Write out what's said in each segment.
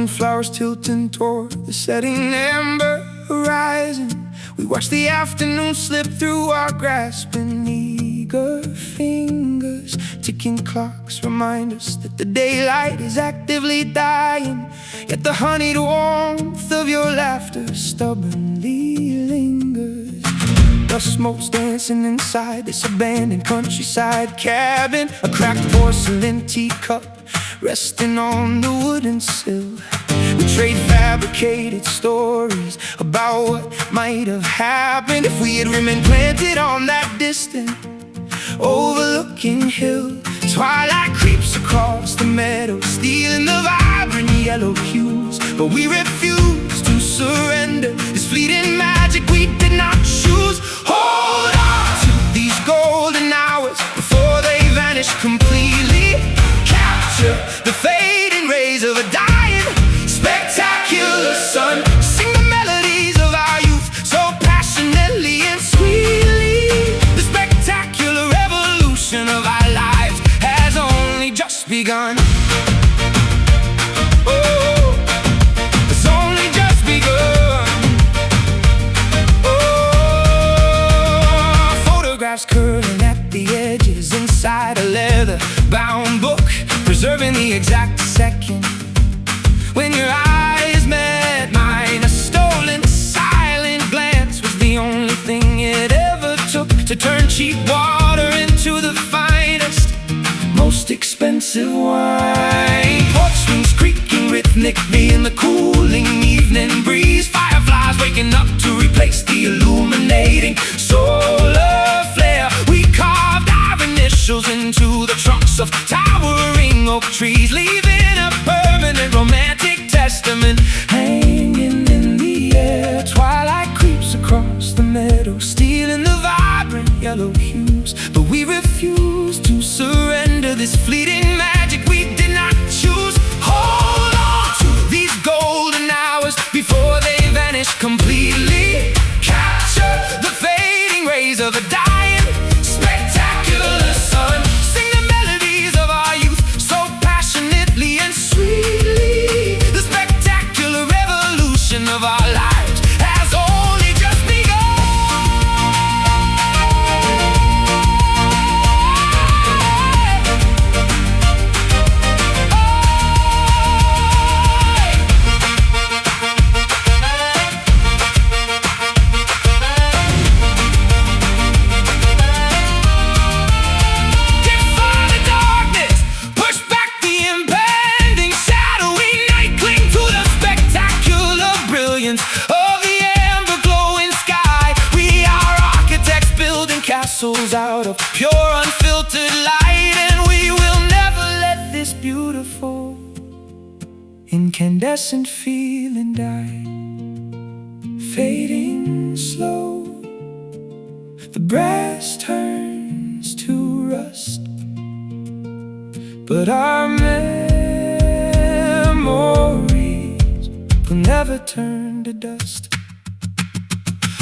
sunflowers tilting toward the setting ember horizon. We watch the afternoon slip through our grasping eager fingers. Ticking clocks remind us that the daylight is actively dying, yet the honeyed warmth of your laughter stubbornly lingers. Dust motes dancing inside this abandoned countryside cabin, a cracked porcelain teacup resting on the wooden sill. We trade fabricated stories about what might have happened if we had remained planted on that distant overlooking hill. Twilight creeps across the meadow, stealing the vibrant yellow hues, but we refuse to surrender this fleeting magic we did not choose. Hold on to these golden hours before they vanish completely. Capture the fading rays of a dying, spectacular sun. Sing the melodies of our youth so passionately and sweetly. The spectacular revolution of our lives has only just begun. Oh, it's only just begun. Oh, photographs curling at the edges inside a leather-bound book, preserving the exact second when your eyes met mine. A stolen, silent glance was the only thing it ever took to turn cheap water into the finest, most expensive wine. Porch swings creaking rhythmically in the cooling evening breeze. Fireflies waking up to replace the illuminating solar flare. We carved our initials into the trunks of towering oak trees, leaving a permanent romantic testament hanging in the air. Twilight creeps across the meadow, stealing the vibrant yellow hues, but we refuse to surrender this fleeting magic we did not choose. Hold on to these golden hours before they vanish completely. Capture the fading rays of a dying, spectacular sun. Sing the melodies of our youth so passionately and sweetly. The spectacular revolution of our lives has only just begun. Defy the darkness, push back the impending shadowy night, cling to the spectacular brilliance of the amber glowing sky. We are architects building castles out of pure unfiltered light, and we will never let this beautiful incandescent feeling die. Fading slow, the brass turns to rust, but our memories will never turn to dust.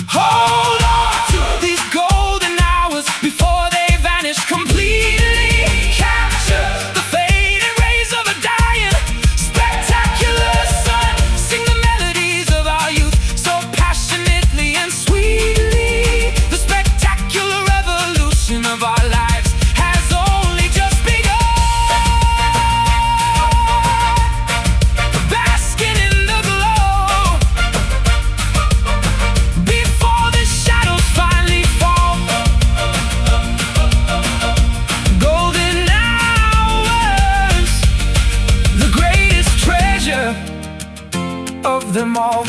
Hold on to these golden hours before they vanish completely. Capture the fading rays of a dying, spectacular sun. Sing the melodies of our youth so passionately and sweetly. The spectacular revolution of our lives has only just begun. Basking in the glow before the shadows finally fall. Golden hours, the greatest treasure of them all.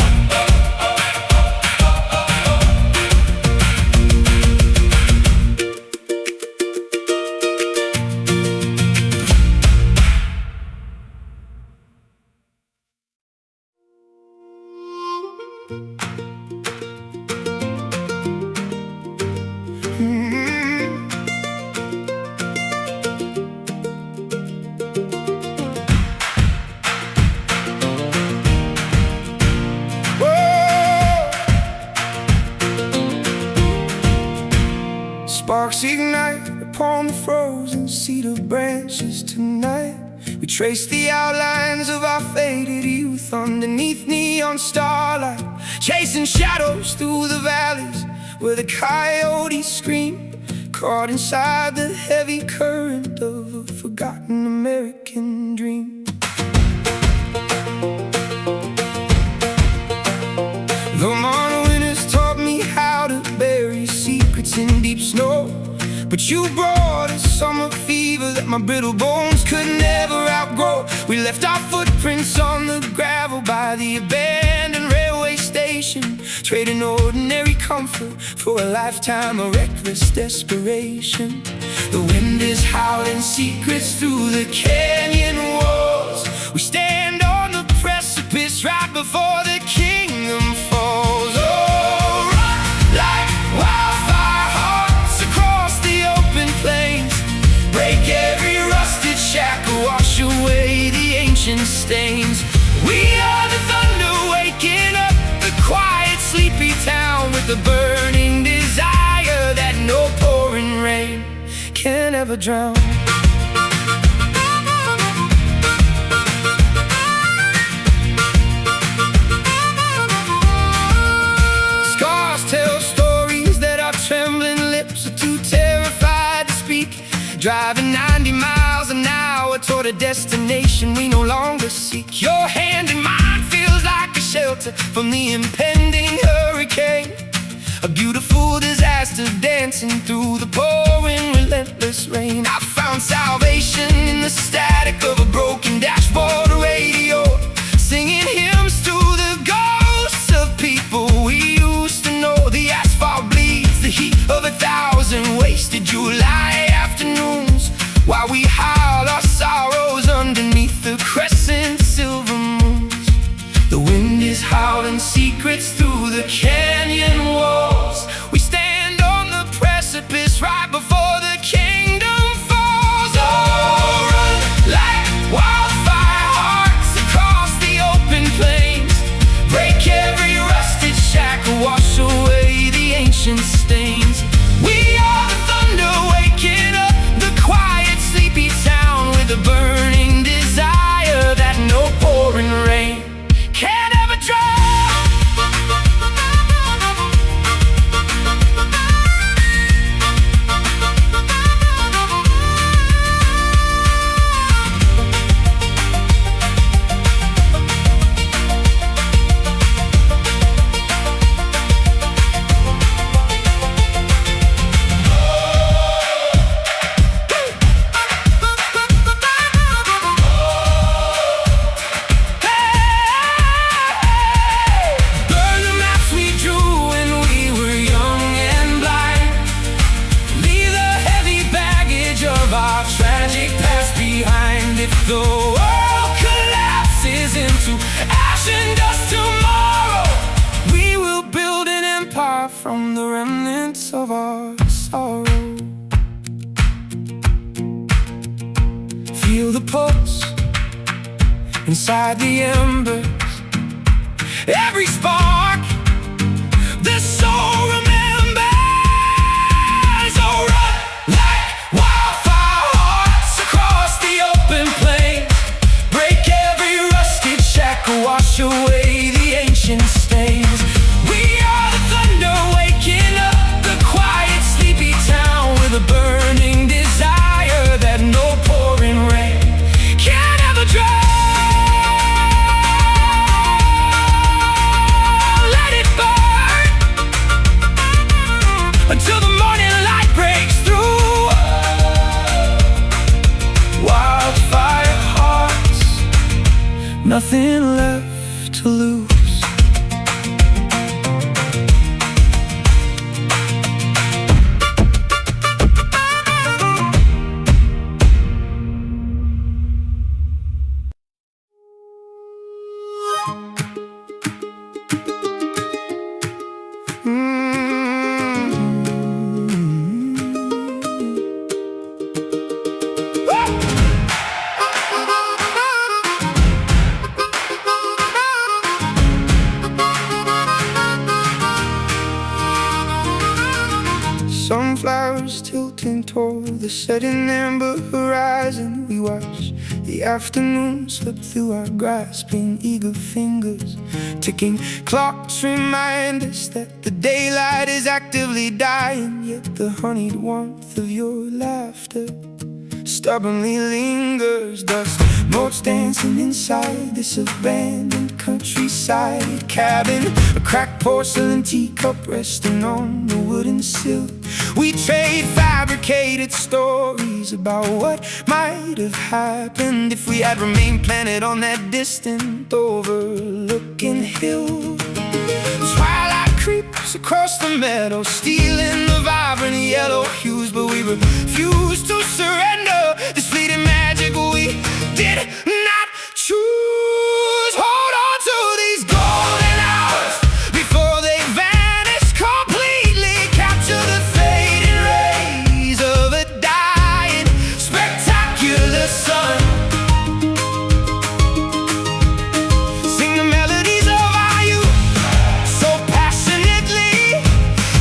Sparks ignite upon the frozen cedar branches tonight. We traced the outlines of our faded youth underneath neon starlight, chasing shadows through the valleys where the coyotes scream, caught inside the heavy current of a forgotten American dream. The modern winters taught me how to bury secrets in deep snow, but you brought a summer fever that my brittle bones could never outgrow. We left our footprints on the gravel by the abandoned railway station, trading ordinary comfort for a lifetime of reckless desperation. The wind is howling secrets through the canyon walls. We stand on the precipice right before the kingdom falls. Oh, run like wildfire hearts across the open plains, break every rusted shackle, wash away the ancient stains. We are the thunder waking up the quiet, sleepy town with a burning desire that no pouring rain can ever drown. Scars tell stories that our trembling lips are too terrified to speak, driving 90 miles an hour toward a destination we no longer seek. Your hand in mine feels like a shelter from the impending hurricane, a beautiful disaster dancing through the pouring relentless rain. I found salvation in the static of a broken dashboard radio, singing hymns to the ghosts of people we used to know. The asphalt bleeds the heat of 1,000 wasted July afternoons, while we howl our sorrows underneath the crescent silver moons. The wind is howling secrets through the canyon walls. We stand on the precipice right before the kingdom falls. Oh, run like wildfire hearts across the open plains, break every rusted shackle, wash away the ancient stains. We are the thunder waking up the quiet, sleepy town with a burning desire that no pouring rain can ever drown. If the world collapses into ash and dust tomorrow, we will build an empire from the remnants of our sorrow. Feel the pulse inside the embers, every spark the soul remembers. Oh, run like wildfire hearts across the open plains, break every rusted shackle, wash away the ancient stains. We are the thunder waking up the quiet, sleepy town with a burning desire that no pouring rain can ever drown. Let it burn until the morning light breaks through. Wildfire hearts, nothing left to lose. stars tilting toward the setting amber horizon. We watch the afternoon slip through our grasping eager fingers. Ticking clocks remind us that the daylight is actively dying. Yet the honeyed warmth of your laughter stubbornly lingers. Dust motes dancing inside this abandoned countryside cabin. A cracked porcelain teacup resting on the wooden sill. We trade fabricated stories about what might have happened if we had remained planted on that distant overlooking hill. Twilight creeps across the meadow, stealing the vibrant yellow hues, but we refuse to surrender this fleeting magic we did not choose. Hold on to these golden hours before they vanish completely. Capture the fading rays of a dying, spectacular sun. Sing the melodies of our youth so passionately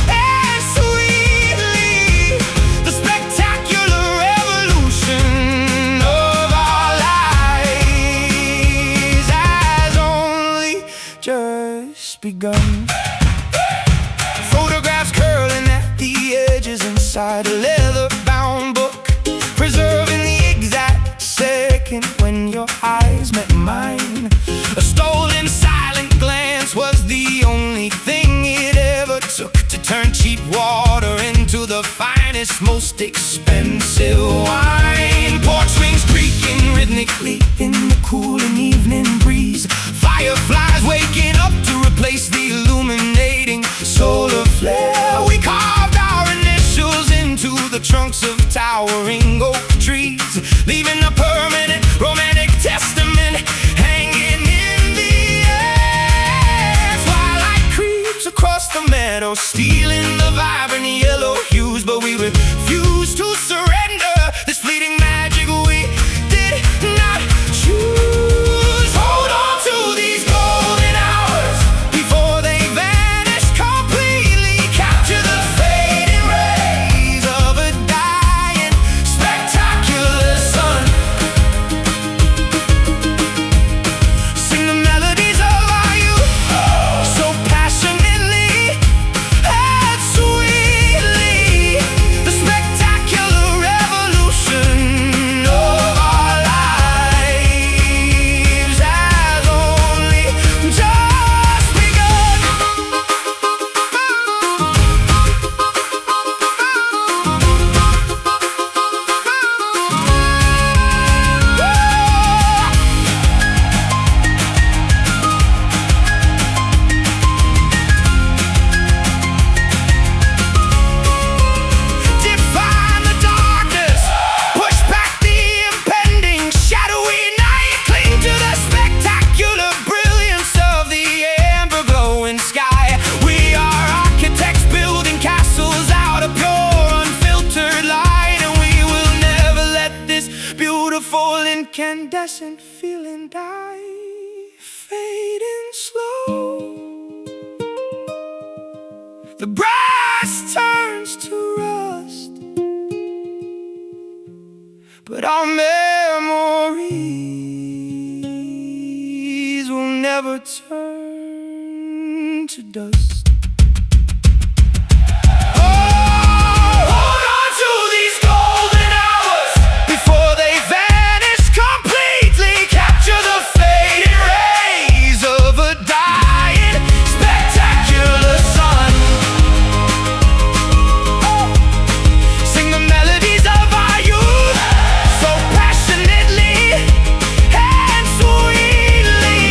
and sweetly. The spectacular revolution of our lives has only just begun. Photographs curling at the edges inside a leather-bound book, preserving the exact second when your eyes met mine. A stolen silent glance was the only thing it ever took to turn cheap water into the finest, most expensive wine. Porch wings creaking rhythmically in the cooling evening breeze. Fireflies waking up to replace the illuminating solar flare. We carved our initials into the trunks of towering oak trees, leaving a permanent romantic testament hanging in the air. Twilight creeps across the meadow, stealing the vibrant yellow hues, but we refuse to surrender this fleeting magic we did not choose. Hold on to these golden hours before they vanish completely. Capture the fading rays of a dying, spectacular sun. Sing the melodies of our youth so passionately and sweetly. The spectacular revolution of our lives has only just begun. Define the darkness, push back the impending shadowy night. Cling to the spectacular brilliance of the amber glowing sky. We are architects building castles out of pure unfiltered light, and we will never let this beautiful incandescent feeling die. Fading slow, the brass turns to rust, but our memories will never turn to dust. Oh, hold on to these golden hours before they vanish completely. Capture the fading rays of a dying, spectacular sun. Sing the melodies of our youth so passionately and sweetly.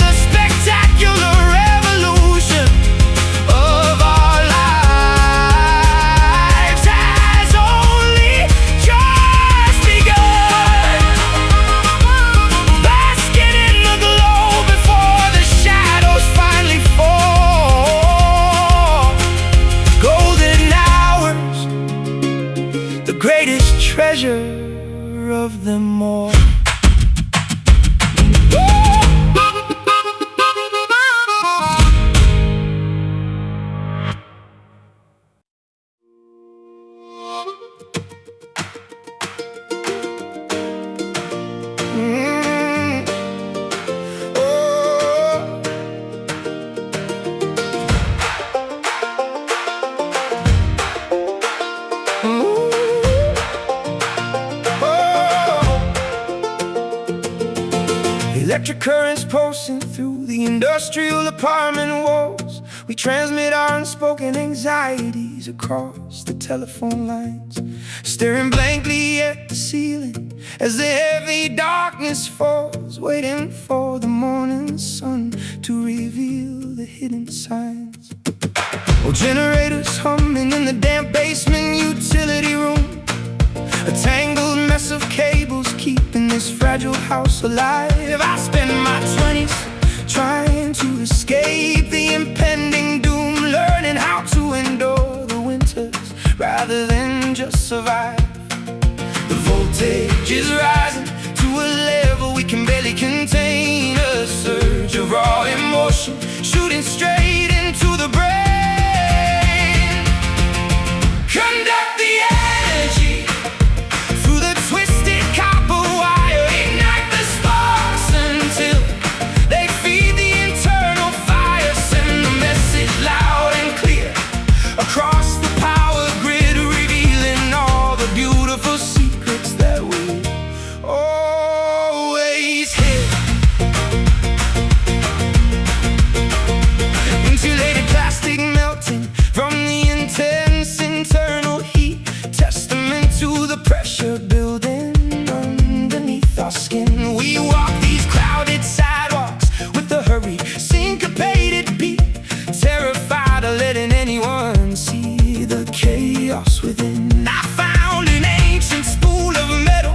The spectacular revolution of our lives has only just begun. Basking in the glow before the shadows finally fall. Golden hours, the greatest treasure of them all. Electric currents pulsing through the industrial apartment walls. We transmit our unspoken anxieties across the telephone lines, staring blankly at the ceiling as the heavy darkness falls, waiting for the morning sun to reveal the hidden signs. Oh, generators humming in the damp basement utility room, a tangled mess of cables keeping this fragile house alive. I spend my 20s trying to escape the impending doom, learning how to endure the winters rather than just survive. The voltage is rising to a level we can barely contain, a surge of raw emotion shooting straight into the brain. Conduct the energy through the twisted copper wire, ignite the sparks until they feed the internal fire. Send the message loud and clear across the power grid, revealing all the beautiful secrets that we always hid. Insulated plastic melting from the intense internal heat, testament to the pressure building underneath our skin. We walk these crowded sidewalks with a hurried, syncopated beat, terrified of letting anyone see the chaos within. I found an ancient spool of metal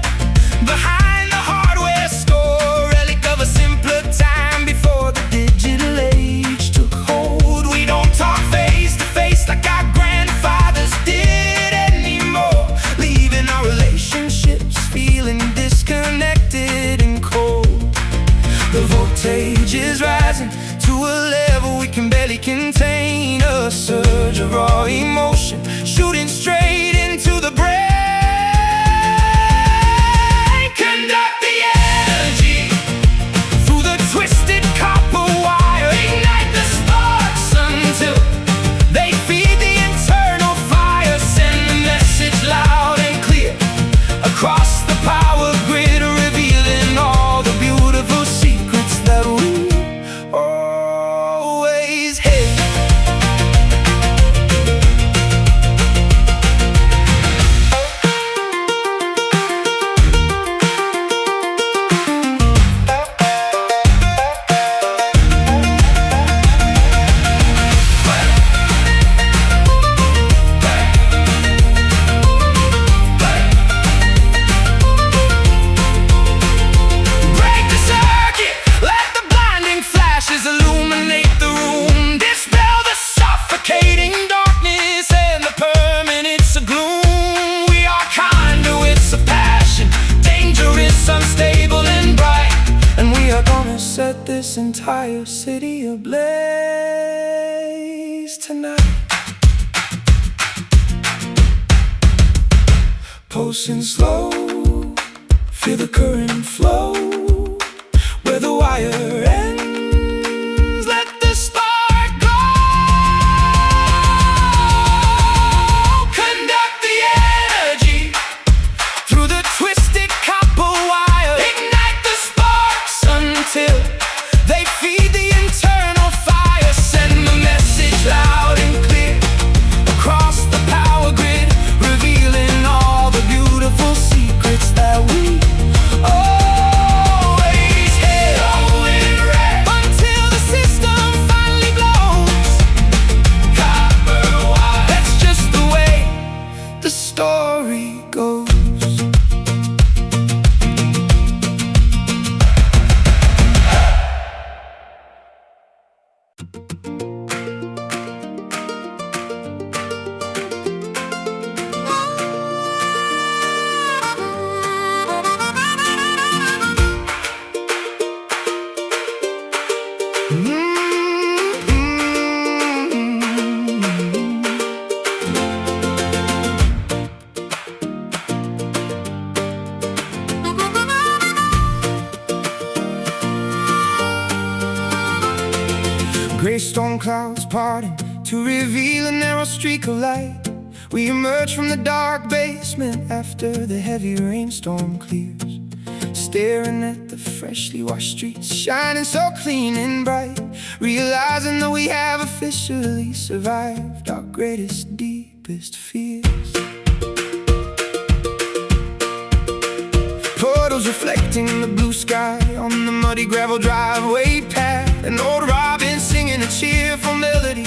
behind the hardware store, relic of a simpler time before the digital age took hold. We don't talk face to face like our grandfathers did anymore, leaving our relationships feeling disconnected and cold. The voltage is rising to a level we can barely contain, a surge of raw emotion shooting straight into the brain. Conduct the energy through the twisted copper wire, ignite the sparks until they feed the internal fire. Send the message loud and clear across the power grid, revealing all the beautiful secrets that we always hid. Break the circuit, let the blinding flashes illuminate the room, dispel the suffocating darkness and the permanence of gloom. We are conduits of passion, dangerous, unstable and bright, and we are gonna set this entire city ablaze tonight. Pulsing slow, feel the current flow where the wire ends. Let the spark glow. Conduct the energy through the twisted copper wire, ignite the sparks until they feed the internal fire. Send the message loud and clear across the power grid, revealing all the beautiful secrets that we always hid. Until the system finally blows. Copper wire, that's just the way the story goes. Gray storm clouds parting to reveal a narrow streak of light. We emerge from the dark basement after the heavy rainstorm clears, staring at the freshly washed streets, shining so clean and bright, realizing that we have officially survived our greatest, deepest fears. Puddles reflecting the blue sky on the muddy gravel driveway path, an old robin singing a cheerful melody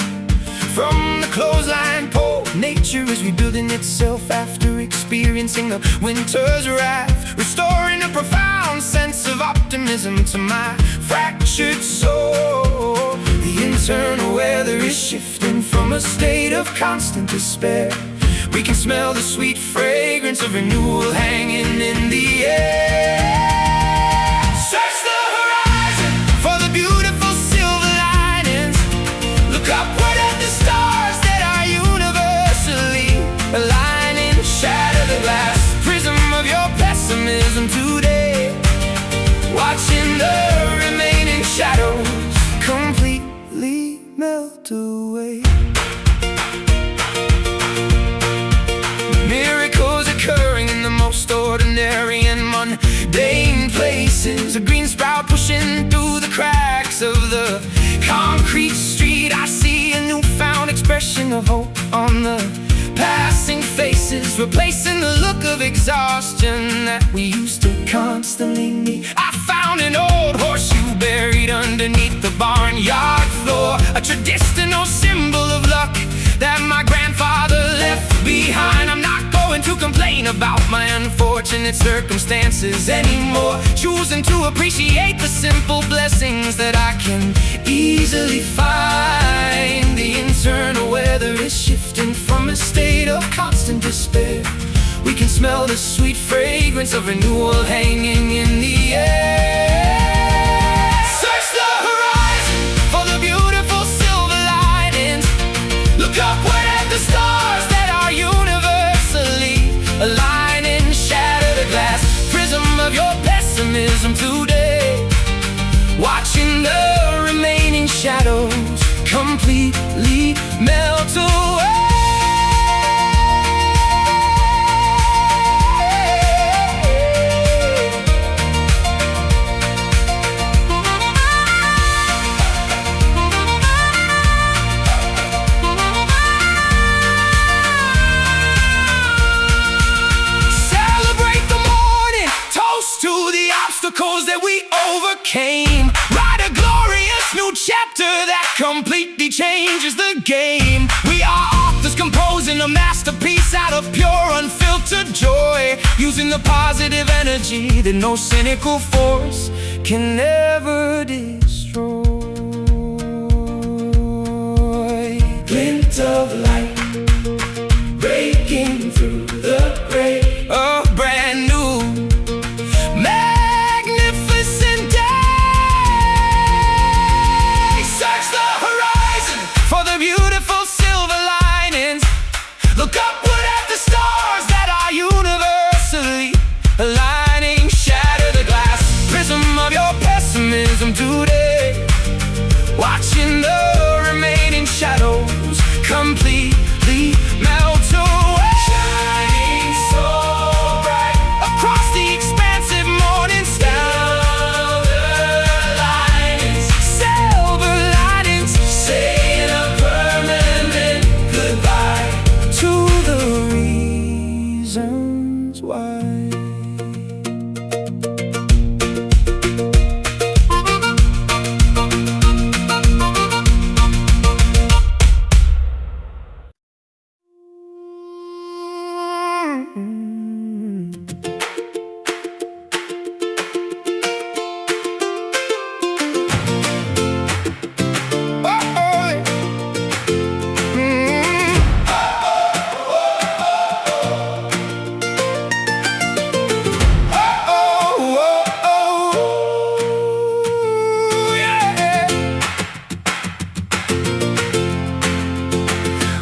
from the clothesline pole. Nature is rebuilding itself after experiencing the winter's wrath, restoring a profound sense of optimism to my fractured soul. The internal weather is shifting from a state of constant despair. We can smell the sweet fragrance of renewal hanging in the air. Search the horizon for the beautiful silver linings. Look upward at the stars that are universally aligning. Shatter the glass prism of your pessimism today, watching the remaining shadows completely melt away. Miracles occurring in the most ordinary and mundane places. A green sprout pushing through the cracks of the concrete street. I see a newfound expression of hope on the passing faces, replacing the look of exhaustion that we used to constantly meet. I found an old horseshoe buried underneath the barnyard floor, a traditional symbol of luck that my grandfather left behind. I'm not going to complain about my unfortunate circumstances anymore, choosing to appreciate the simple blessings that I can easily find. The internal weather is shifting from a state of constant despair. We can smell the sweet fragrance of renewal hanging in the air. Search the horizon for the beautiful silver linings. Look upward at the stars that are universally aligning. Shatter the glass prism of your pessimism today, watching the remaining shadows completely melt away. That we overcame, write a glorious new chapter that completely changes the game. We are authors composing a masterpiece out of pure unfiltered joy, using the positive energy that no cynical force can ever destroy. Glint of light breaking through the gray, a brand new today, watching the remaining shadows completely melt away. Shining so bright across the expansive morning sky. Silver linings, saying a permanent goodbye to the reasons why.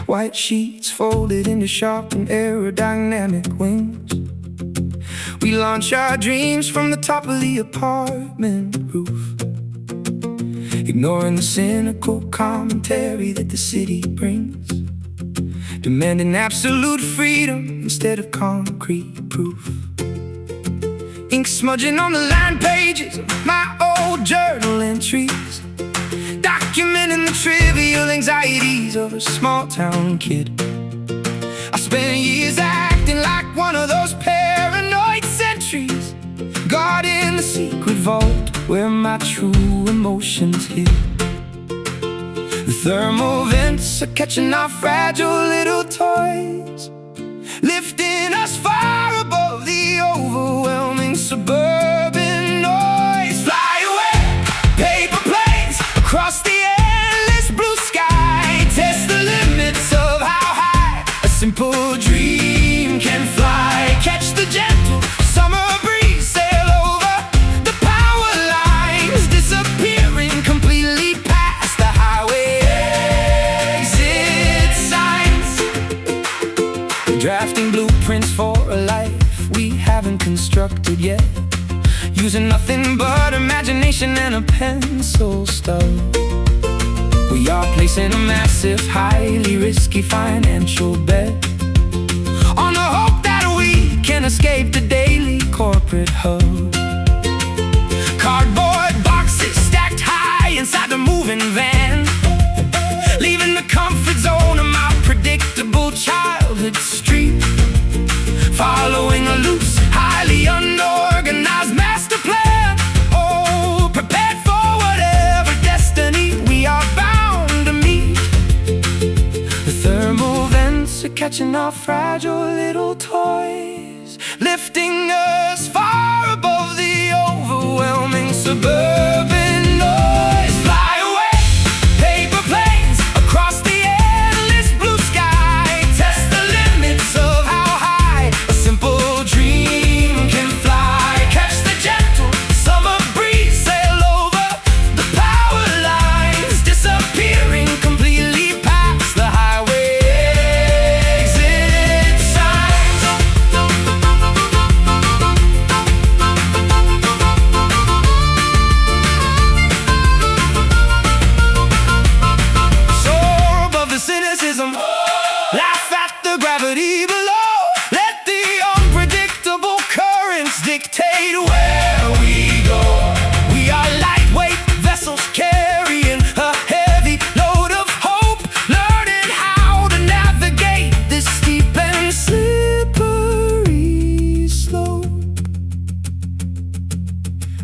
White sheets folded into sharp and aerodynamic wings. We launch our dreams from the top of the apartment roof, ignoring the cynical commentary that the city brings, demanding absolute freedom instead of concrete proof. ink smudging on the line pages of my old journal entries, documenting the trivial anxieties of a small town kid. I spent years acting like one of those paranoid sentries, guarding the secret vault where my true emotions hid. The thermal vents are catching our fragile little toys, lifting us far above the overwhelming suburban noise. Fly away, paper planes, across the endless blue sky. Test the limits of how high a simple dream can fly. Catch the gentle summer breeze, sail over the power lines, disappearing completely past the highway exit signs. Drafting blueprints for a life we haven't constructed yet, using nothing but imagination and a pencil stub. We are placing a massive, highly risky financial bet on the hope that we can escape the daily corporate hub. Cardboard boxes stacked high inside the moving van, leaving the comfort zone of my predictable childhood street, following a loose, highly unorganized master plan. Oh, prepared for whatever destiny we are bound to meet. The thermal vents are catching our fragile little toys, lifting us far above the overwhelming suburban noise. Fly away, paper planes, across the endless blue sky. Test the limits of how high a simple dream can fly. Catch the gentle summer breeze, sail over the power lines, disappearing completely past the highway exit signs. Soar above the cynicism, laugh at the gravity below. Let the unpredictable currents dictate where we go. We are lightweight vessels carrying a heavy load of hope, learning how to navigate this steep and slippery slope,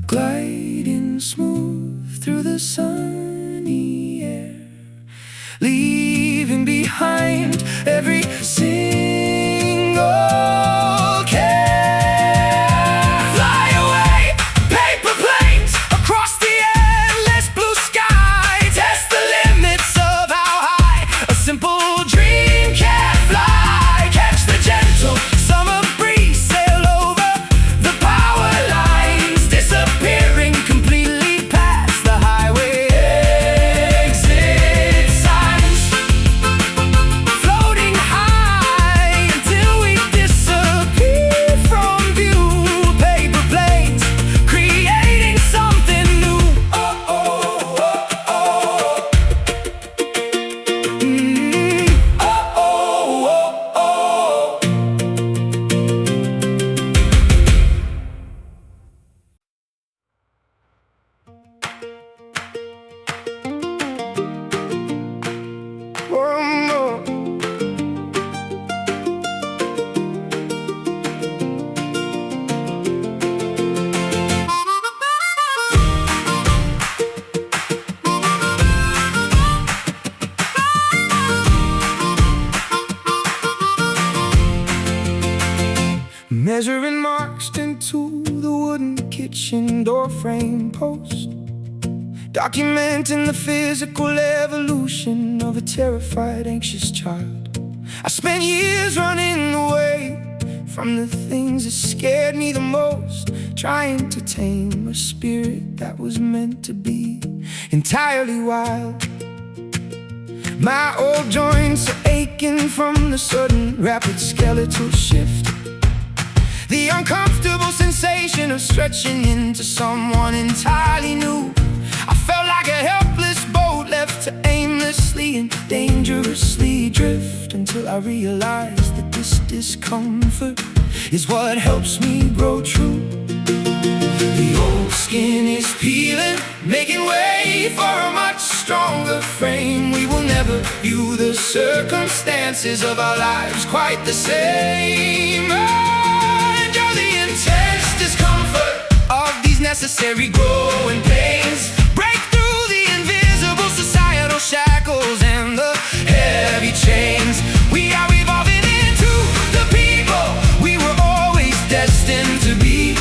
gliding smooth through the sunny air, leaving behind every single care. Fly away, paper planes, across the endless blue sky. Test the limits of how high a simple dream can fly. Catch the gentle summer breeze, sail over the power lines, disappearing completely past the highway exit signs. Floating high until we disappear from view. Paper planes, creating something new. Oh, oh, oh, oh. Oh, oh, oh, oh. Measuring marks into the wooden kitchen door frame post, documenting the physical evolution of a terrified, anxious child. I spent years running away from the things that scared me the most, trying to tame a spirit that was meant to be entirely wild. My old joints are aching from the sudden rapid skeletal shift, the uncomfortable sensation of stretching into someone entirely new. I felt like a helpless boat left to aimlessly and dangerously drift, until I realized that this discomfort is what helps me grow true. The old skin is peeling, making way for a much stronger frame. We will never view the circumstances of our lives quite the same. Endure the intense discomfort of these necessary growing pains. Break through the invisible societal shackles and the heavy chains. We are evolving into the people we were always destined to be,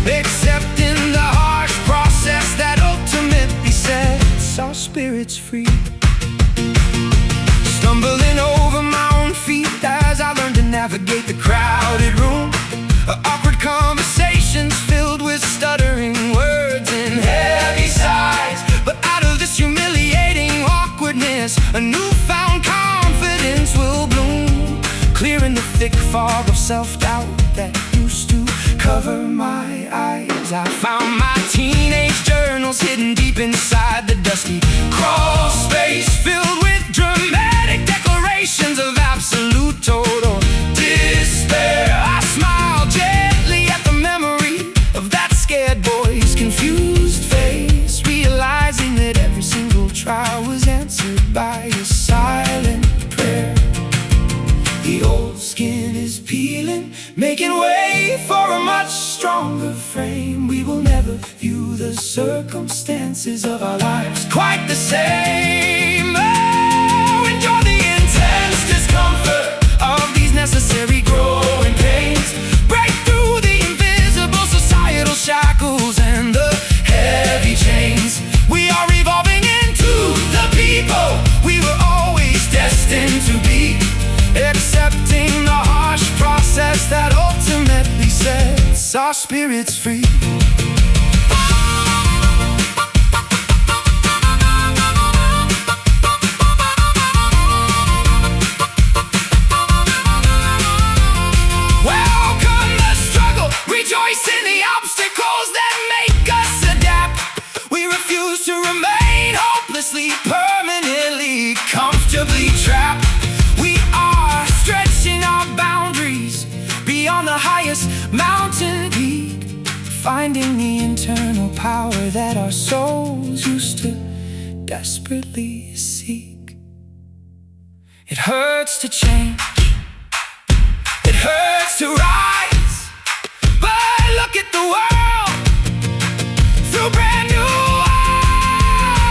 accepting the harsh process that ultimately sets our spirits free. Stumbling over my own feet as I learn to navigate the crowded room. Awkward conversations filled with stuttering words and heavy sighs. But out of this humiliating awkwardness, a newfound confidence will bloom, clearing the thick fog of self-doubt that used to cover my eyes. I found my teenage journals hidden deep inside the dusty crawl space, filled with dramatic declarations of absolute total despair. I smile gently at the memory of that scared boy's confused face, realizing that every single trial was answered by a silent prayer. The old skin is peeling, making way for a much stronger frame. We will never view the circumstances of our lives quite the same. Oh, endure the intense discomfort of these necessary growing pains. Break through the invisible societal shackles and the heavy chains. We are evolving into the people we were always destined to be, accepting the harsh process that ultimately sets our spirits free. Welcome the struggle, rejoice in the obstacles that make us adapt. We refuse to remain hopelessly, permanently, comfortably trapped. We are stretching our boundaries beyond the highest mountain peak, finding the internal power that our souls used to desperately seek. It hurts to change, it hurts to rise, but look at the world through brand new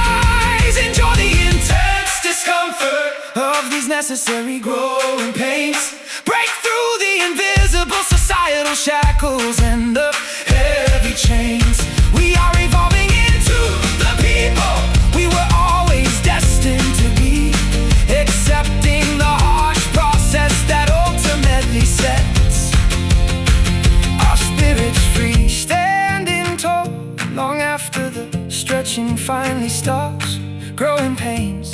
eyes. Enjoy the intense discomfort of these necessary growing pains. Break through the invisible societal shackles and the heavy chains. We are evolving into the people we were always destined to be, accepting the harsh process that ultimately sets our spirits free. Standing tall long after the stretching finally stops, growing pains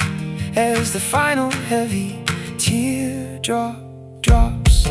as the final heavy teardrop drops.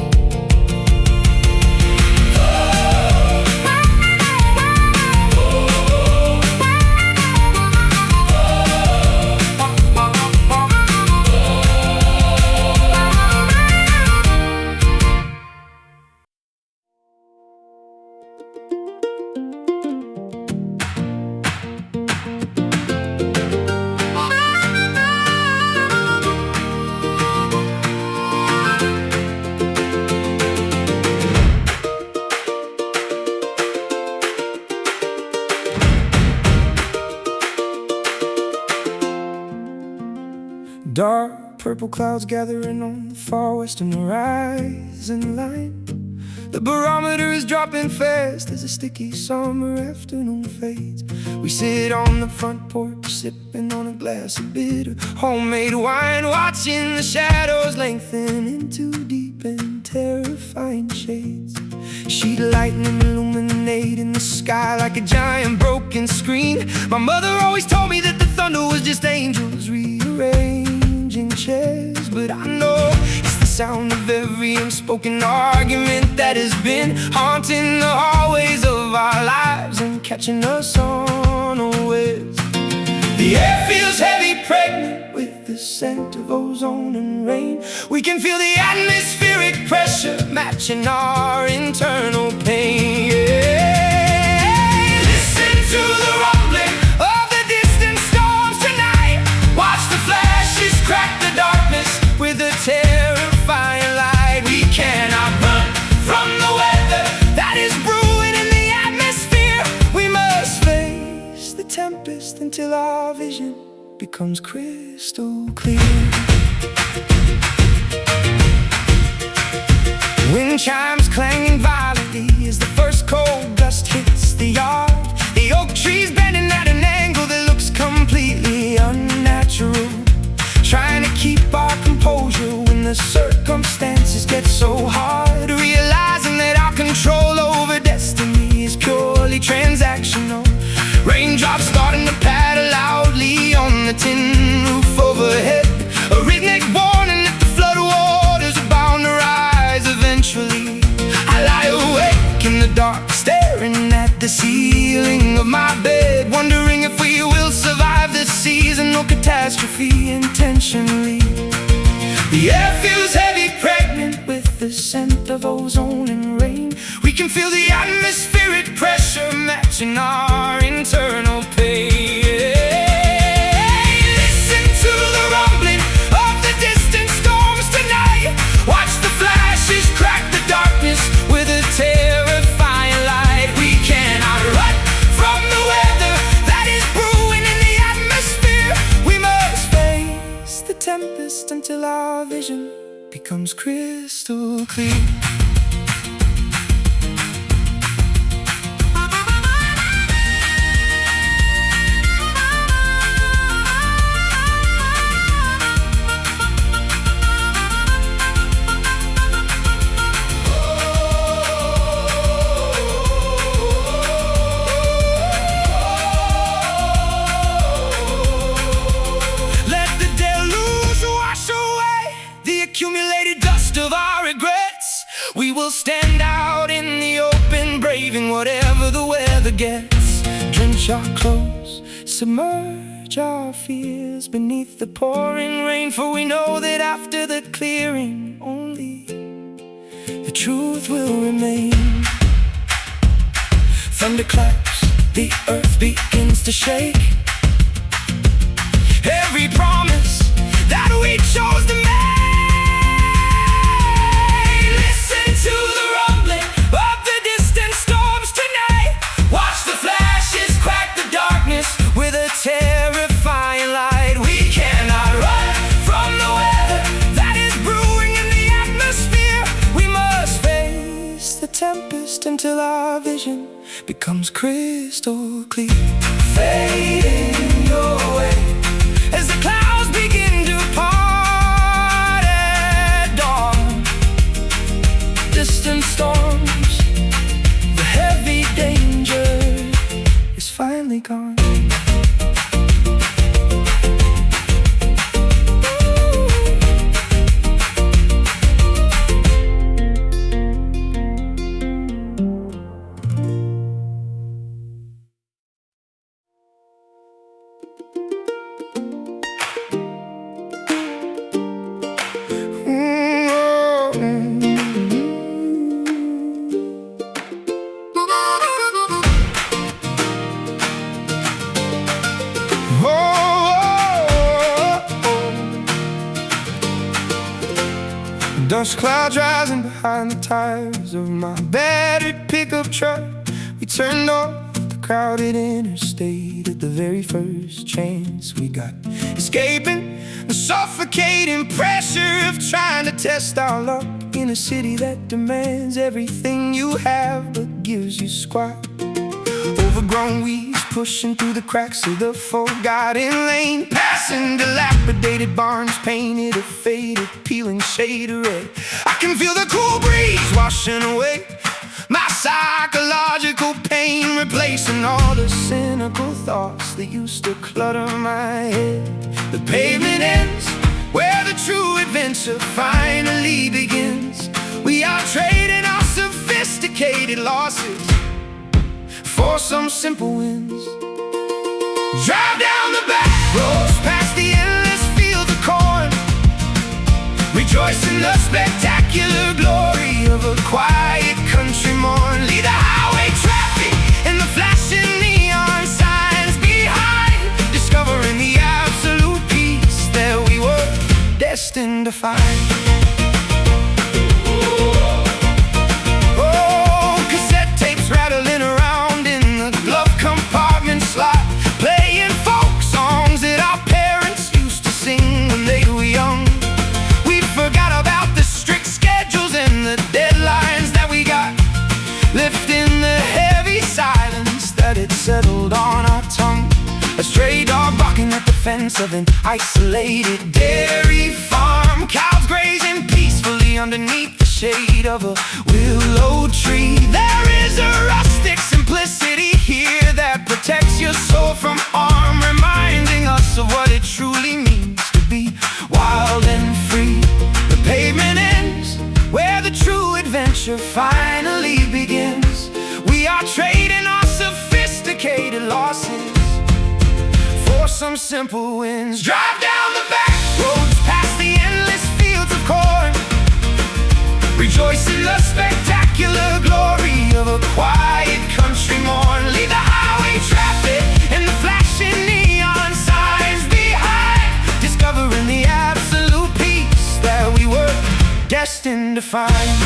Dark purple clouds gathering on the far western horizon line. The barometer is dropping fast as a sticky summer afternoon fades. We sit on the front porch sipping on a glass of bitter homemade wine, watching the shadows lengthen into deep and terrifying shades. Sheet lightning illuminating the sky like a giant broken screen. My mother always told me that the thunder was just angels rearranging chairs, but I know it's the sound of every unspoken argument that has been haunting the hallways of our lives and catching us unawares. The air feels heavy, pregnant with the scent of ozone and rain. We can feel the atmospheric pressure matching our internal pain. Yeah. our vision becomes crystal clear. Wind chimes clanging violently as the first cold gust hits the yard. The oak trees bending at an angle that looks completely unnatural, trying to keep our composure when the circumstances get so hard. Realizing that our control over destiny is purely transactional. Raindrops starting to patter loudly on the tin roof overhead. A rhythmic warning that the flood waters are bound to rise eventually. I lie awake in the dark, staring at the ceiling of my bed, wondering if we will survive this seasonal catastrophe intentionally. The air feels heavy, pregnant with the scent of ozone and rain. We can feel the atmospheric pressure matching our internal pain. Listen to the rumbling of the distant storms tonight. Watch the flashes crack the darkness with a terrifying light. We cannot run from the weather that is brewing in the atmosphere. We must face the tempest until our vision becomes crystal clear. Accumulated dust of our regrets, we will stand out in the open, braving whatever the weather gets. Drench our clothes, submerge our fears beneath the pouring rain, for we know that after the clearing only the truth will remain. Thunder claps, the earth begins to shake. Every promise that we chose to make. To the rumbling of the distant storms tonight. Watch the flashes crack the darkness with a terrifying light. We cannot run from the weather that is brewing in the atmosphere. We must face the tempest until our vision becomes crystal clear. Fading your way as the clouds begin to part at dawn. Distant storms, the heavy danger is finally gone. Dust clouds rising behind the tires of my battered pickup truck. We turned off the crowded interstate at the very first chance we got, escaping the suffocating pressure of trying to test our luck in a city that demands everything you have but gives you squat. Overgrown weeds pushing through the cracks of the forgotten lane, passing dilapidated barns painted a faded, peeling shade of red. I can feel the cool breeze washing away my psychological pain, replacing all the cynical thoughts that used to clutter my head. The pavement ends where the true adventure finally begins. We are trading our sophisticated losses for some simple wins. Drive down the back roads past the endless fields of corn, rejoice in the spectacular glory of a quiet country morn. Leave the highway traffic and the flashing neon signs behind, discovering the absolute peace that we were destined to find. Rattling around in the glove compartment slot, playing folk songs settled on our tongue. A stray dog barking at the fence of an isolated dairy farm. Cows grazing peacefully underneath the shade of a willow tree. There is a rustic simplicity here that protects your soul from harm, reminding us of what it truly means to be wild and free. The pavement ends where the true adventure finally begins. We are trading our sophisticated losses for some simple wins. Drive down the back roads past the endless fields of corn. Rejoice in the spectacular glory of a quiet country morn. Leave the highway traffic and the flashing neon signs behind, discovering the absolute peace that we were destined to find.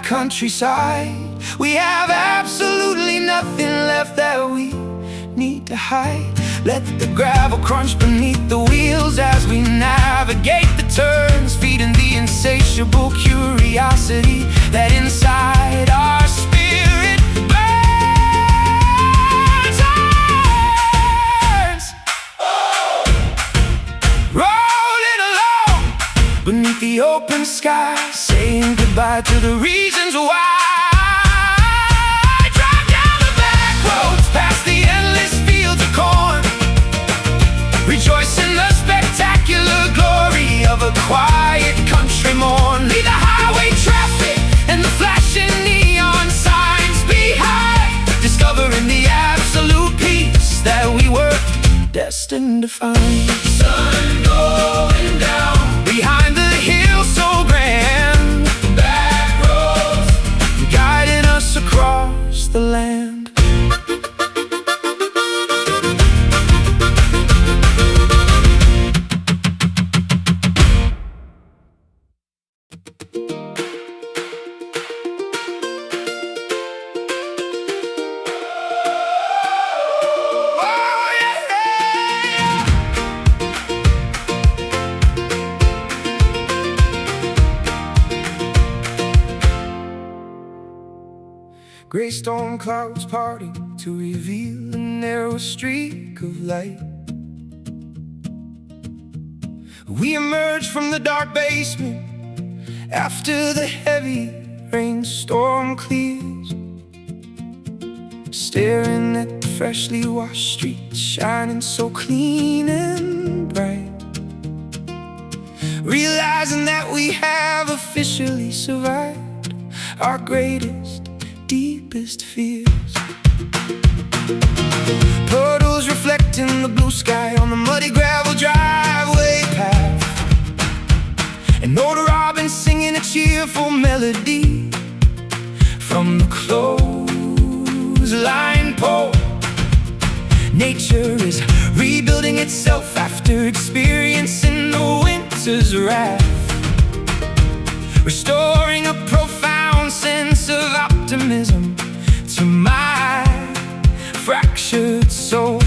Countryside, we have absolutely nothing left that we need to hide. Let the gravel crunch beneath the wheels as we navigate the turns, feeding the insatiable curiosity that inside our spirit burns. Rolling along beneath the open sky, saying goodbye to the reasons why. Drive down the back roads past the endless fields of corn. Rejoice in the spectacular glory of a quiet country morn. Leave the highway traffic and the flashing neon signs behind, discovering the absolute peace that we were destined to find. Sun going down behind the hill so grand, back roads guiding us across the land. Gray storm clouds parting to reveal a narrow streak of light. We emerge from the dark basement after the heavy rainstorm clears, staring at the freshly washed streets shining so clean and bright, realizing that we have officially survived our greatest, deepest fears. Puddles reflecting the blue sky on the muddy gravel driveway path, an old robin singing a cheerful melody from the clothesline pole. Nature is rebuilding itself after experiencing the winter's wrath, restoring a profound sense of optimism to my fractured soul.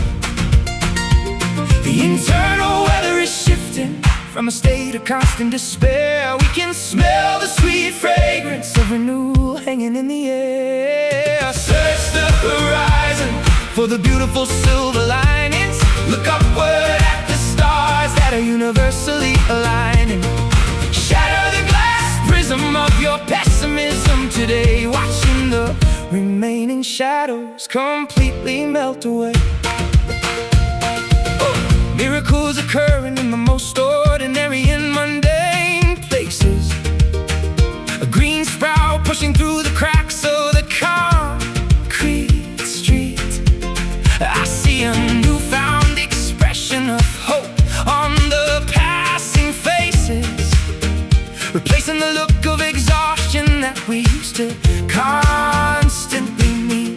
The internal weather is shifting from a state of constant despair. We can smell the sweet fragrance of renewal hanging in the air. Search the horizon for the beautiful silver linings. Look upward at the stars that are universally aligning. Shatter the glass prism of your pessimism today, watching the remaining shadows completely melt away. Miracles occurring in the most ordinary and mundane places. A green sprout pushing through the cracks of the concrete street. I see a newfound expression of hope on the passing faces, replacing the look of exhaustion that we used to constantly meet.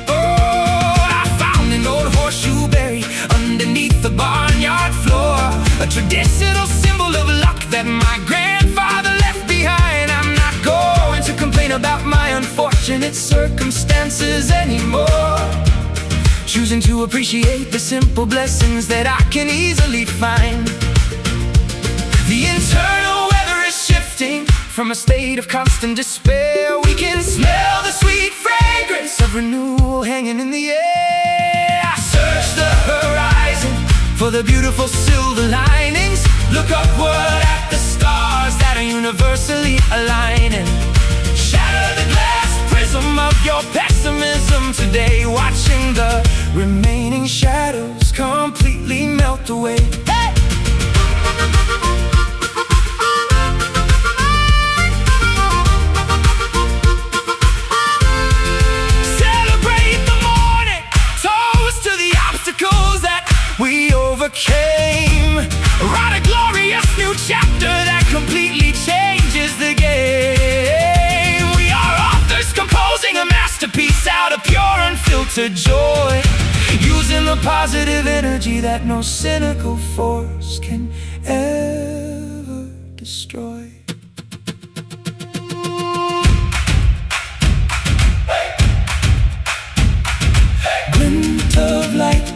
Oh, I found an old horseshoe buried underneath the barnyard floor, a traditional symbol of luck that my grandmother choosing to appreciate the simple blessings that I can easily find. The internal weather is shifting from a state of constant despair. We can smell the sweet fragrance of renewal hanging in the air. I search the horizon for the beautiful silver linings. Look upward at the stars that are universally aligning. Shatter the glass prism of your pessimism today, watching the remaining shadows completely melt away. Hey! Celebrate the morning, toast to the obstacles that we overcame. Write a glorious new chapter that completely changes the game. We are authors composing a masterpiece out of pure unfiltered joy, using the positive energy that no cynical force can ever destroy. Glint of light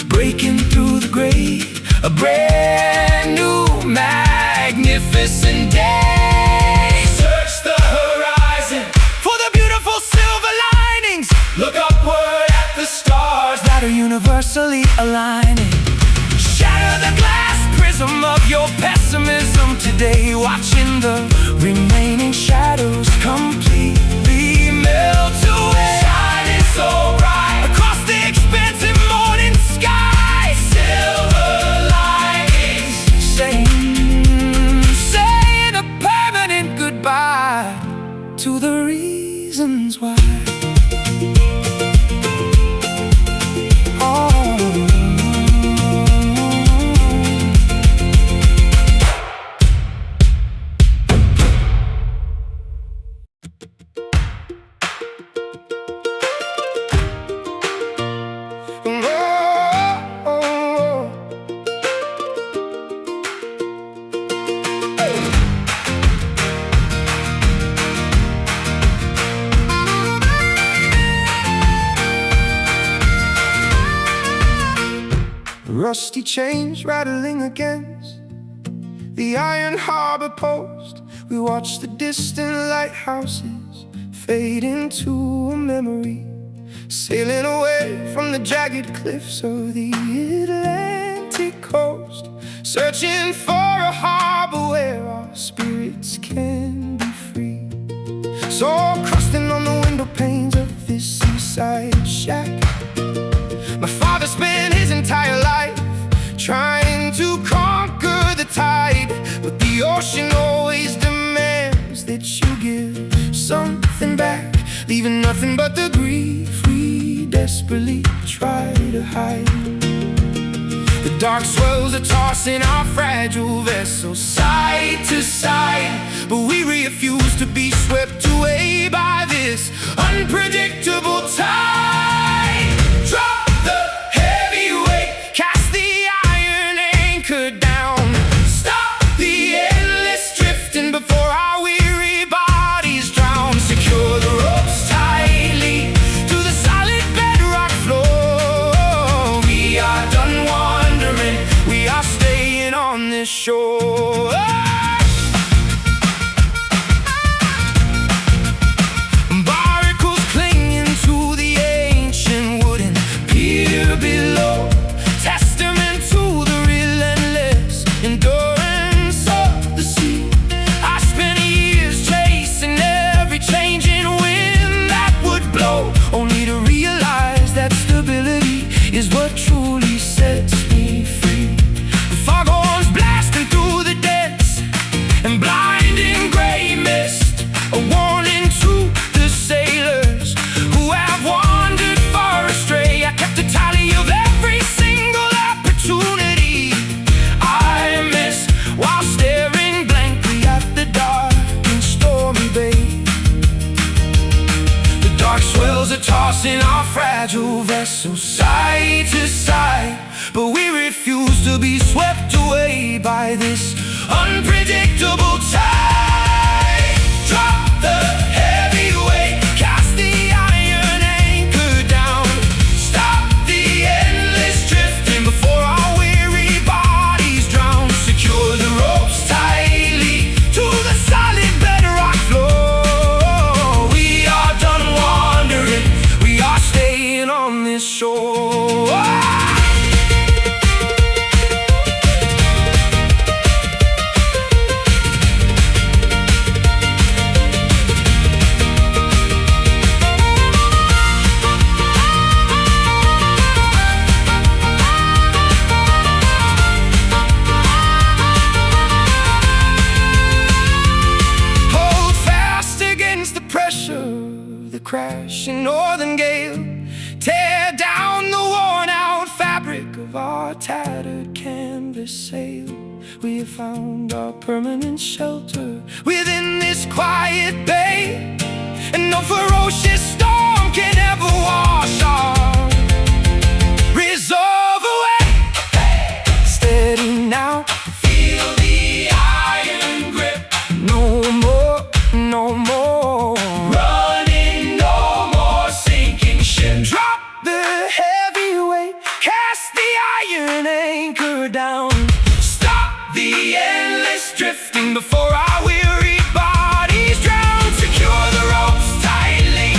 breaking through the gray, a brand new magnificent day. Search the horizon for the beautiful silver linings. Look upward at the stars that are universally aligning. Shatter the glass prism of your pessimism today, watching the remaining shadows completely melt away. Shining so bright across the expansive morning sky. Silver linings saying a permanent goodbye to the reasons why. Rusty chains rattling against the iron harbor post. We watch the distant lighthouses fade into a memory, sailing away from the jagged cliffs of the Atlantic coast, searching for a harbor where our spirits can be free. So crusting on the window panes of this seaside shack, my father spent his entire life trying to conquer the tide, but the ocean always demands that you give something back, leaving nothing but the grief we desperately try to hide. The dark swells are tossing our fragile vessel side to side, but we refuse to be swept away by this unpredictable tide. Drop the heavy weight, cast the iron anchor down, stop the endless drifting before our weary bodies drown. Secure the ropes tightly to the solid bedrock floor. We are done wandering, we are staying on this shore. Below, testament to the relentless endurance of the sea. I spent years chasing every changing wind that would blow, only to realize that stability is what truly sets me free. The foghorns blasting through the dense and blinding gray mist, a warning to the sailors who have wandered far astray. I kept a tally of every single opportunity I missed while staring blankly at the dark and stormy bay. The dark swells are tossing our fragile vessel side to side, but we refuse to be swept away by this unpredictable tide. Drop the heavy weight, cast the iron anchor down, stop pushing northern gale. Tear down the worn-out fabric of our tattered canvas sail. We have found our permanent shelter within this quiet bay, and no ferocious storm can ever wash our resolve away. Steady now, feel the iron grip. No more, no more running, no more sinking ship. Drop the heavy weight, cast the iron anchor down. Stop the endless drifting before our weary bodies drown. Secure the ropes tightly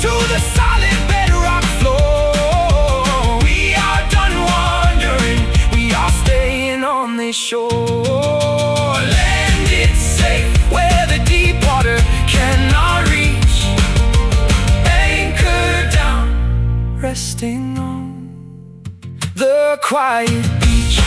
to the solid bedrock floor. We are done wandering, we are staying on this shore. Landed safe where the deep water cannot reach. Anchor down, resting on the quiet beach.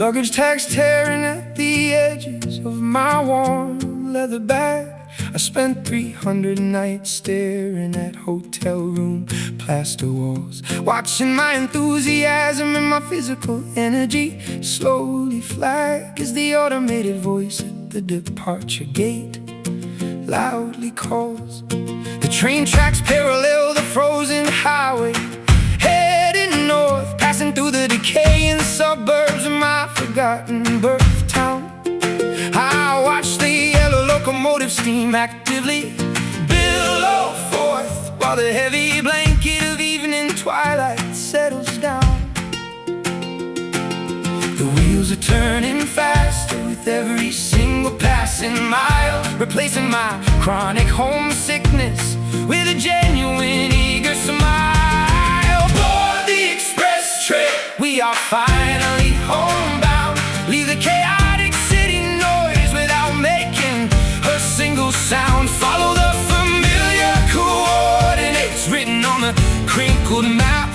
Luggage tags tearing at the edges of my warm leather bag. I spent 300 nights staring at hotel room plaster walls, watching my enthusiasm and my physical energy slowly flag as the automated voice at the departure gate loudly calls. The train tracks parallel the frozen highway, heading north, passing through the decaying suburbs of my forgotten birth town. I watch the yellow locomotive steam actively billow forth, while the heavy blanket of evening twilight settles down. The wheels are turning faster with every single passing mile, replacing my chronic homesickness with a genuine eager smile. Board the express train, we are finally homebound. Leave the chaotic city noise without making a single sound. Follow the familiar coordinates written on the crinkled map,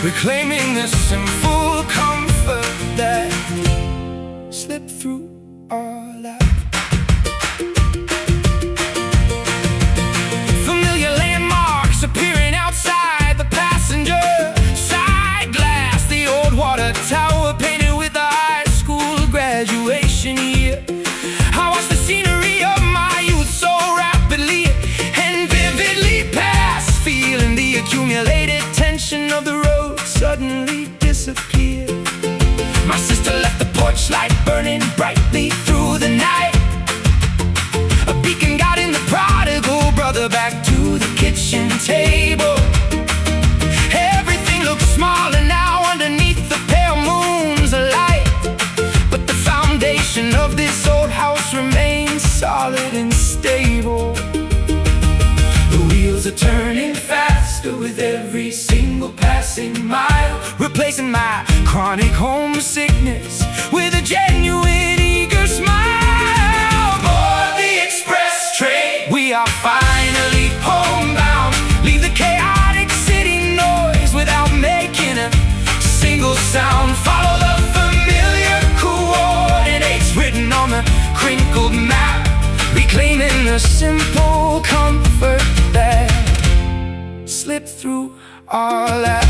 reclaiming the simple comfort that slipped through our lap. Familiar landmarks appearing outside the passenger side glass. The old water tower painted with the high school graduation year. I watch the scenery of my youth so rapidly and vividly pass, feeling the accumulated tension of the road suddenly disappear. My sister left the porch light burning brightly through the night. A beacon guiding the prodigal brother back to the kitchen table. Everything looks smaller now underneath the pale moon's light, but the foundation of this old house remains solid and stable. The wheels are turning faster with every single passing mile, replacing my chronic homesickness with a genuine eager smile. Board the express train, we are finally homebound. Leave the chaotic city noise without making a single sound. Follow the familiar coordinates written on the crinkled map, reclaiming the simple comfort that slipped through our lap.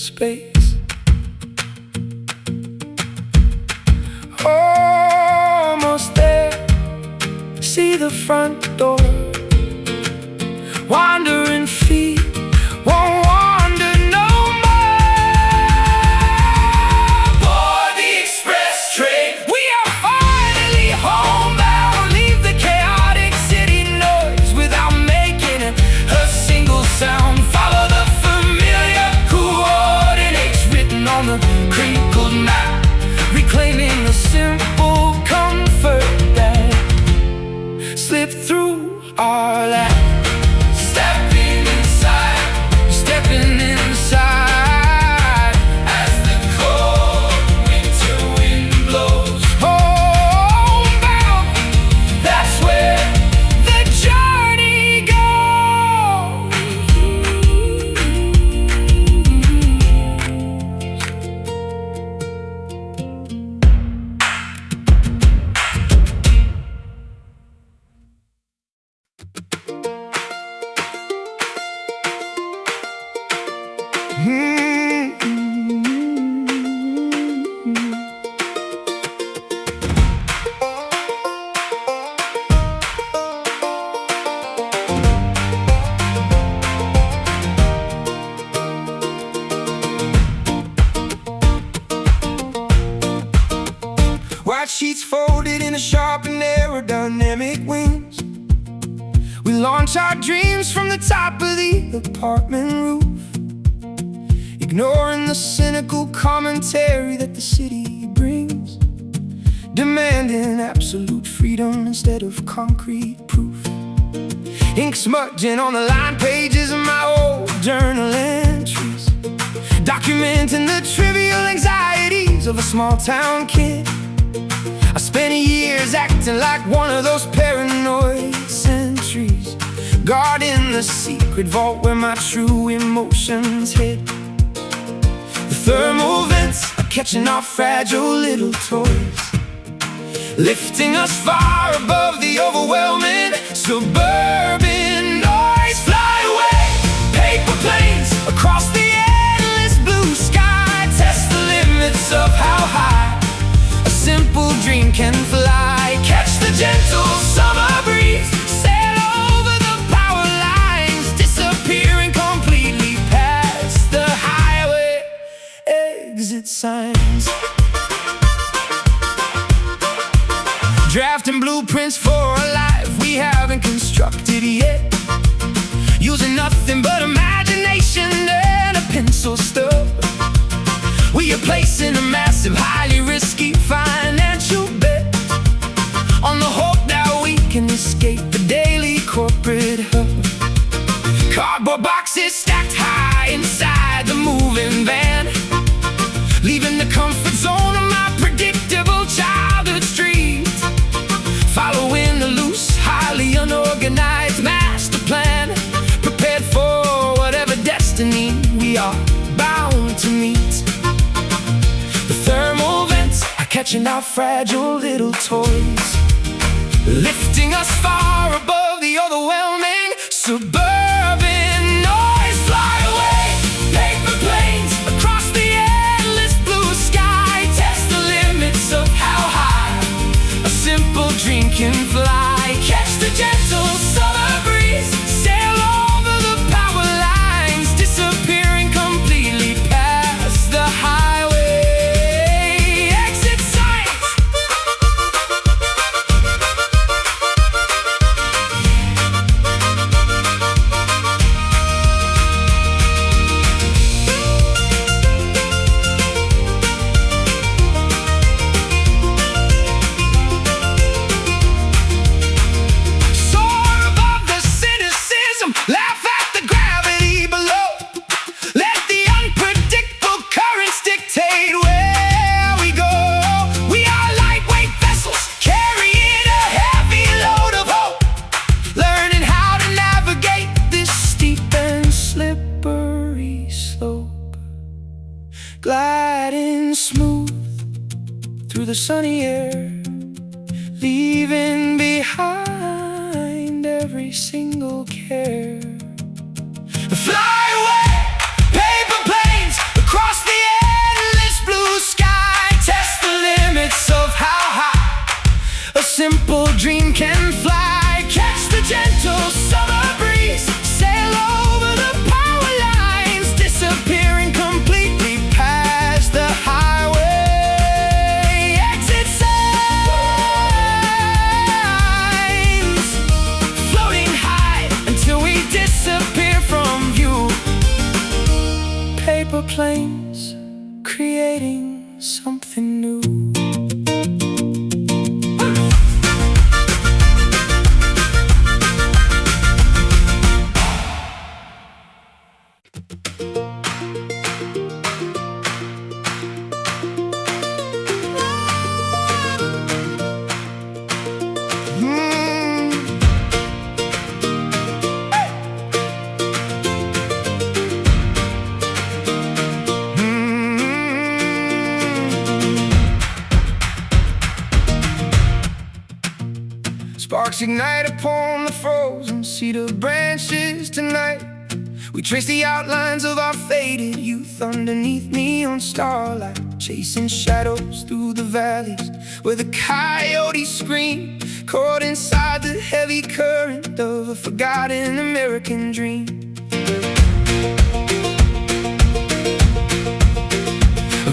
space. Almost there, see the front door. Wandering feet won't wander no more. Board the express train, we are finally homebound. Leave the chaotic city noise without making a single sound. Follow the familiar coordinates written on the crinkled map, reclaiming the simple comfort that slipped through our lap. Stepping inside as the cold winter wind blows. Homebound, that's where the journey goes. White sheets folded in a sharp and aerodynamic wings. We launch our dreams from the top of the apartment roof, ignoring the cynical commentary that the city brings, demanding absolute freedom instead of concrete proof. Ink smudging on the line pages of my old journal entries, documenting the trivial anxieties of a small town kid. I spent years acting like one of those paranoid sentries, guarding the secret vault where my true emotions hid. The thermal vents are catching our fragile little toys, lifting us far above the overwhelming suburban noise. Fly away, paper planes across the endless blue sky. Test the limits of how high a simple dream can fly. Catch the gentle summer breeze, sail over the power lines, disappearing completely past the highway exit signs. Drafting blueprints for a life we haven't constructed yet, using nothing but imagination and a pencil stub. We are placing a massive, highly risky financial bet on the hope that we can escape the daily corporate hub. Cardboard boxes stacked high inside the moving van, leaving the comfort zone of my predictable childhood streets, following the loose, highly unorganized master plan, prepared for whatever destiny we are bound to meet. The thermal vents are catching our fragile little toys, lifting us far above the overwhelming suburban noise. Fly away, paper planes across the endless blue sky. Test the limits of how high a simple dream can fly. Catch the gentle summer breeze, sail over the power lines, disappearing completely past the highway exit signs. Soar above the cynicism, laugh at the gravity below. Let the unpredictable currents dictate where we go. We are lightweight vessels carrying a heavy load of hope, learning how to navigate this steep and slippery slope, gliding smooth through the sunny air, leaving behind every single care. Fly away, paper planes across over plains, creating something new. Sparks ignite upon the frozen cedar branches tonight. We trace the outlines of our faded youth underneath neon starlight, chasing shadows through the valleys where the coyotes scream, caught inside the heavy current of a forgotten American dream.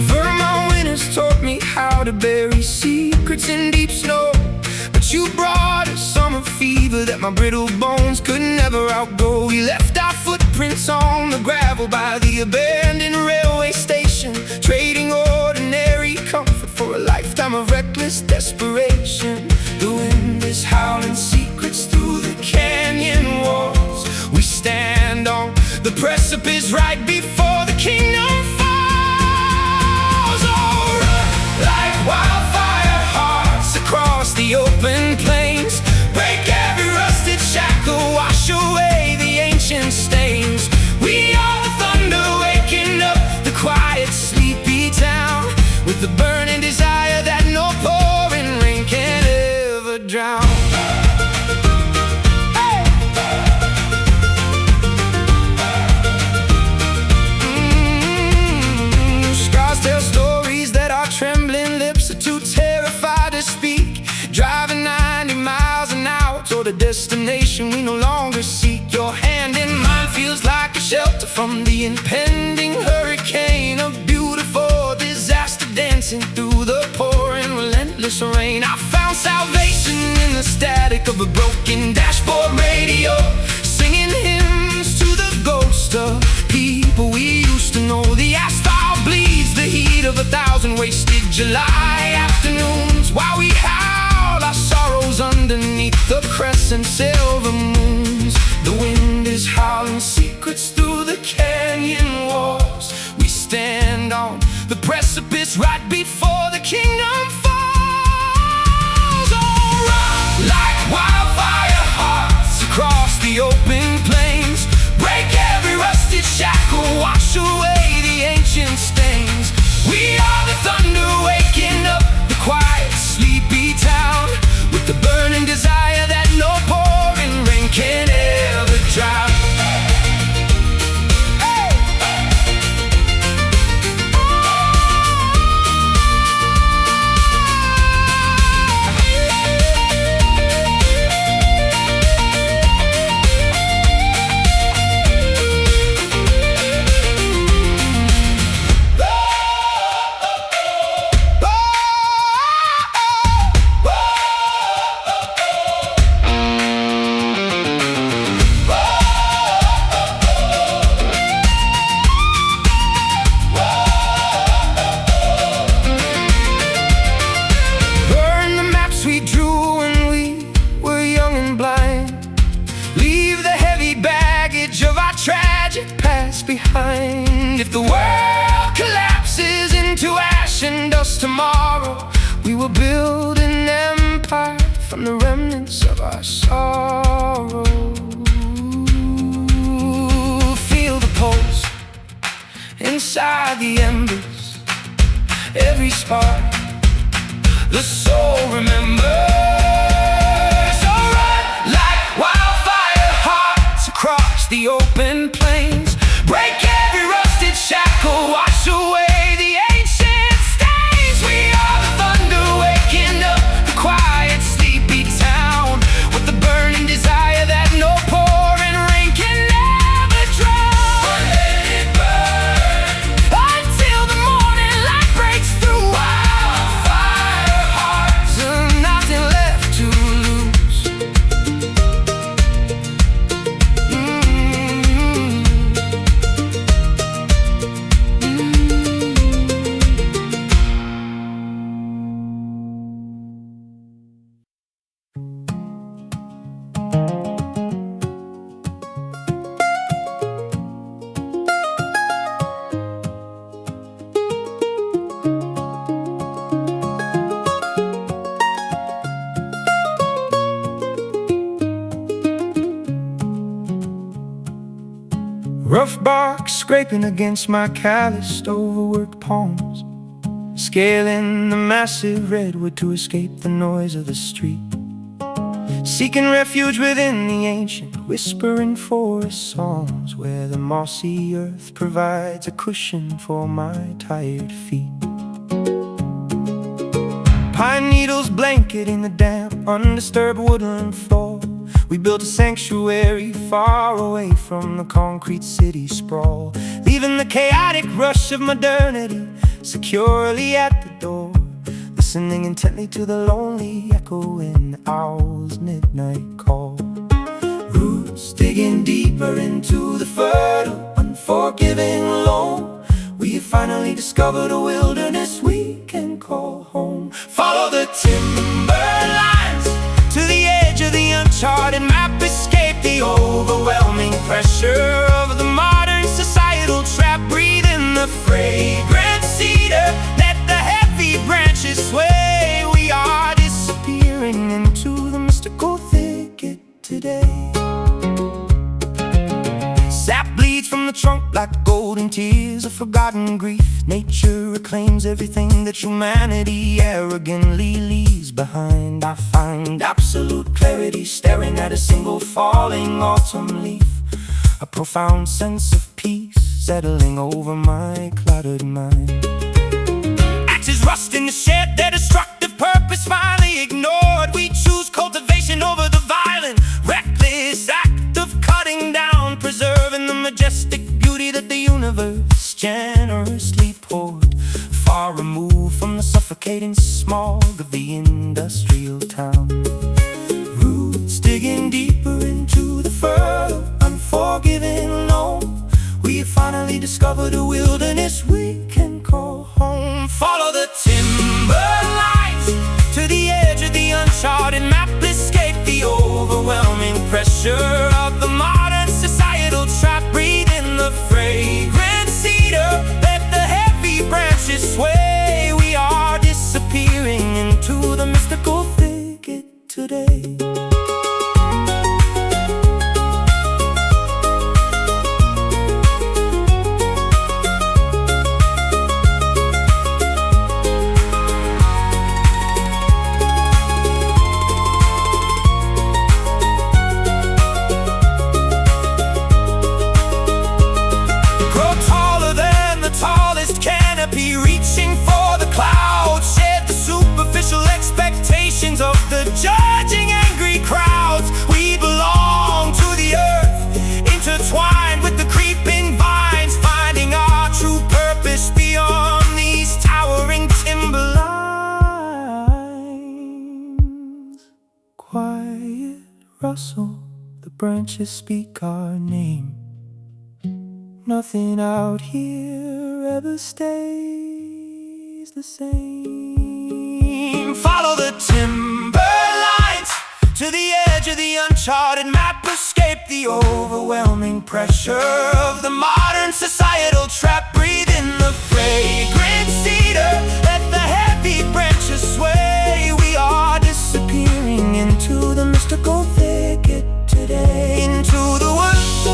Vermont winters taught me how to bury secrets in deep snow, but you brought a summer fever that my brittle bones could never outgrow. We left our footprints on the gravel by the abandoned railway station, trading ordinary comfort for a lifetime of reckless desperation. The wind is howling secrets through the canyon walls. We stand on the precipice right before the kingdom falls. Oh, run like wildfire hearts across the open plains, break every rusted shackle, wash away the ancient stains. We are the thunder waking up the quiet, sleepy town, with the burning desire that no pouring rain can ever drown. Scars tell stories that our trembling lips are too terrified to speak, driving 90 miles an hour toward a destination we no longer seek. Your hand in mine feels like a shelter from the impending hurricane, a beautiful disaster dancing through the pouring relentless rain. I found salvation in the static of a broken dashboard radio, singing hymns to the ghost of people we used to know. The asphalt bleeds the heat of 1,000 wasted July afternoons, while we howl our sorrows underneath the crescent silver moons. The wind is howling secrets through the canyon walls. We stand on the precipice right before the kingdom falls. Oh, run like wildfire hearts across the open plains, break every rusted shackle, wash away the ancient stains. We are the thunder waking up the quiet, sleepy town, with the burning desire that no pouring rain can ever drown. Behind. If the world collapses into ash and dust tomorrow, we will build an empire from the remnants of our sorrow. Feel the pulse inside the embers, every spark the soul remembers. So run like wildfire hearts across the open plains, break every rusted shackle, wash away the ancient stains. We are the thunder waking up the quiet, sleepy town, with the burning desire that no pouring rain can never drown. Let it burn until the morning light breaks through. Wildfire hearts, nothing left to lose. Rough bark scraping against my calloused, overworked palms, scaling the massive redwood to escape the noise of the street, seeking refuge within the ancient whispering forest songs, where the mossy earth provides a cushion for my tired feet. Pine needles blanketing the damp, undisturbed woodland floor, we built a sanctuary far away from the concrete city sprawl, leaving the chaotic rush of modernity securely at the door, listening intently to the lonely echo in the owl's midnight call. Roots digging deeper into the fertile, unforgiving loam, we have finally discovered a wilderness we can call home. Follow the timber lines to the edge of the uncharted map, escape the overwhelming pressure of the modern societal trap. Breathe in the fragrant cedar, let the heavy branches sway. We are disappearing into the mystical thicket today. Sap bleeds from the trunk like golden tears of forgotten grief. Nature reclaims everything that humanity arrogantly leaves behind. I find absolute clarity staring at a single falling autumn leaf, a profound sense of peace settling over my cluttered mind. Axes rust in the shed, their destructive purpose finally ignored. We choose cultivation over the violent, reckless act of cutting down, preserving the majestic beauty that the universe generously poured, far removed from the suffocating smog of the industrial town. Roots digging deeper into the fertile, unforgiving loam, we have finally discovered a wilderness we can call home. Follow the timber lines to the edge of the uncharted map, escape the overwhelming pressure of the modern societal trap. Breathe in the fragrant cedar, let the heavy branches sway. We are disappearing into the mystical thicket today. Reaching for the clouds, shed the superficial expectations of the judging angry crowds. We belong to the earth, intertwined with the creeping vines, finding our true purpose beyond these towering timber lines. Quiet rustle, the branches speak our name. Nothing out here ever stays the same. Follow the timber lines to the edge of the uncharted map, escape the overwhelming pressure of the modern societal trap. Breathe in the fragrant cedar, let the heavy branches sway. We are disappearing into the mystical thicket today, into the woods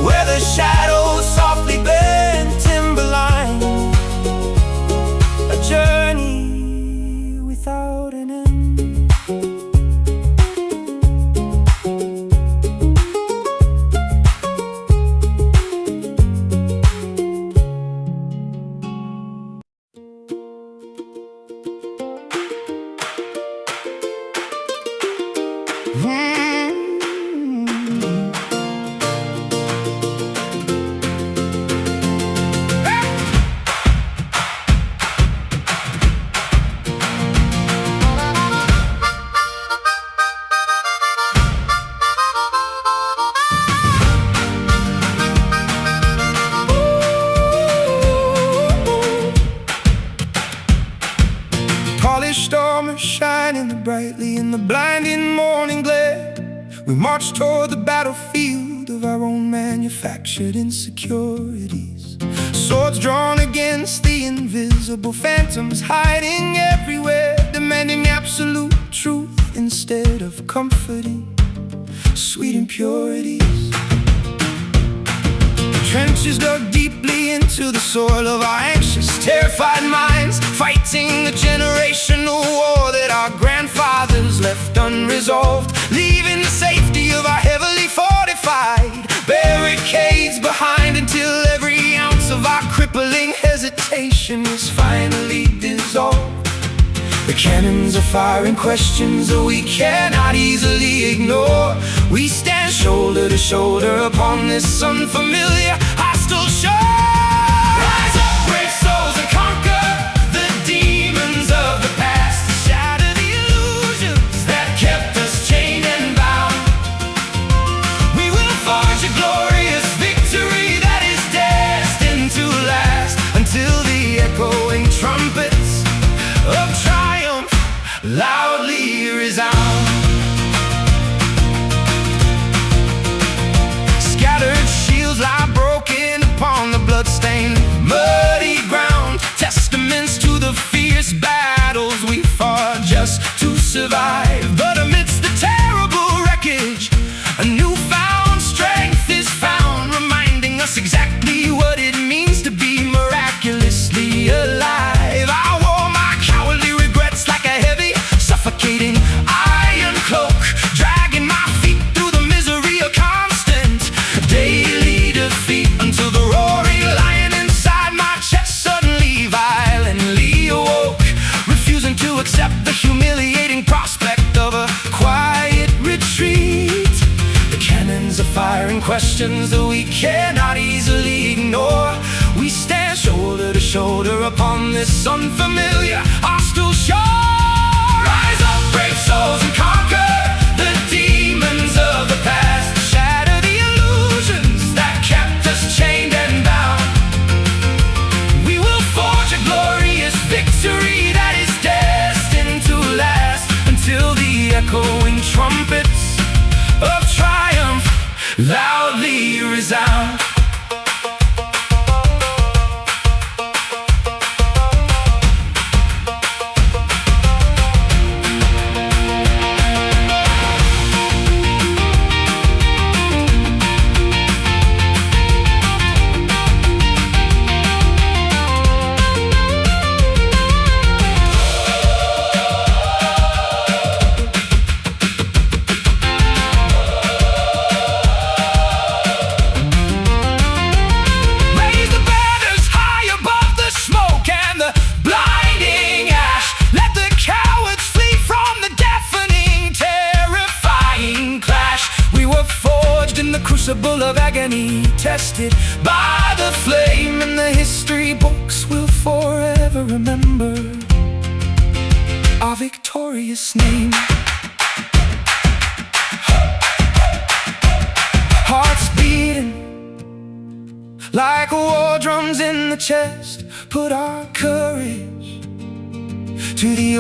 where the shadows softly bend. Timberline, a journey without an end. Armor shining brightly in the blinding morning glare, we march toward the battlefield of our own manufactured insecurities. Swords drawn against the invisible phantoms hiding everywhere, demanding absolute truth instead of comforting sweet impurities. trenches dug deeply into the soil of our anxious, terrified minds, fighting the generational war that our grandfathers left unresolved, leaving the safety of our heavily fortified barricades behind until every ounce of our crippling hesitation is finally dissolved. The cannons are firing questions that we cannot easily ignore. We stand shoulder to shoulder upon this unfamiliar, hostile shore. Rise up, brave souls, and conquer the demons of the past. Shatter the illusions that kept us chained and bound. We will forge a glorious victory that is destined to last until the echoing trumpets of triumph loudly resound. Scattered shields lie broken upon the bloodstained, muddy ground, testaments to the fierce battles we fought just to survive. But amidst the terrible wreckage, a newfound strength is found, reminding us exactly what it means to be miraculously alive. I wore my cowardly regrets like a heavy, suffocating iron cloak, dragging my feet through the misery of constant daily defeat, until the roaring lion inside my chest suddenly violently awoke, refusing to accept the humiliating prospect of a quiet retreat. The cannons are firing questions that we cannot easily ignore. We stand shoulder to shoulder upon this unfamiliar, hostile shore. Rise up, brave souls, and conquer the demons of the past. Shatter the illusions that kept us chained and bound. We will forge a glorious victory that is destined to last until the echoing trumpets of triumph loudly resound. Of agony, tested by the flame, and the history books will forever remember our victorious name. Hearts beating like war drums in the chest, put our courage to the